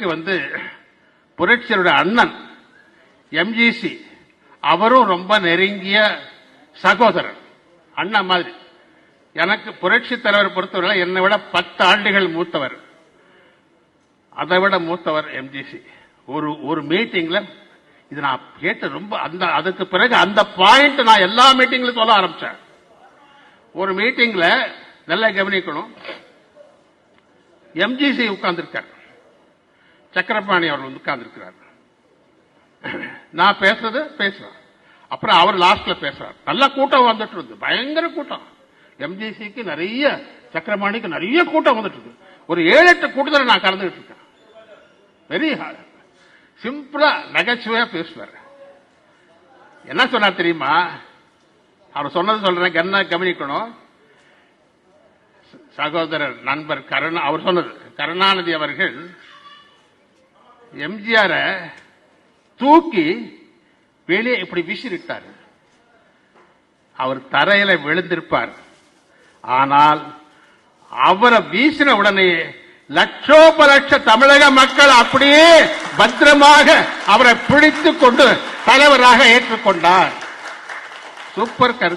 எனக்கு புரட்சியருடைய அண்ணன் எம்ஜிசி அவரும் ரொம்ப நெருங்கிய சகோதரர், அண்ணன் மாதிரி. எனக்கு புரட்சி தலைவர் பொறுத்தவரை என்னை விட 10 ஆண்டுகள் மூத்தவர், அதை விட மூத்தவர் எம்ஜிசி. ஒரு மீட்டிங்ல இது நான் கேட்டு ரொம்ப அதுக்கு பிறகு அந்த பாயிண்ட் நான் எல்லா மீட்டிங்ல சொல்ல ஆரம்பிச்சேன். ஒரு மீட்டிங்ல நல்லா கவனிக்கணும், எம்ஜிசி உட்கார்ந்திருக்கார், சக்கரபாணி அவர் உட்கார்ந்திருக்கிறார். நான் பேசுறேன். அப்புறம் அவர் லாஸ்ட்ல பேசுறார். நல்ல கூட்டம் வந்துட்டு இருந்து, பயங்கர கூட்டம். எம்ஜிசிக்கு நிறைய, சக்கரபாணிக்கு நிறைய கூட்டம் வந்துட்டு இருக்கு. ஒரு 7-8 கூட்டத்தில் நான் கலந்துகிட்டு இருக்கேன். வெரி சிம்பிளா நகைச்சுவையா பேசுவார். என்ன சொன்னார் தெரியுமா? அவர் சொன்னது சொல்றேன், என்ன கவனிக்கணும். சகோதரர் நண்பர் அவர் சொன்னது, கருணாநிதி அவர்கள் எம்ஜிஆர தூக்கி வெளியே இப்படி வீசிட்டார். அவர் தரையில விழுந்திருப்பார். ஆனால் அவரை வீசின உடனே லட்சோபலட்ச தமிழக மக்கள் அப்படியே பத்திரமாக அவரை பிடித்துக் கொண்டு தலைவராக ஏற்றுக்கொண்டார். சூப்பர் கருத்து.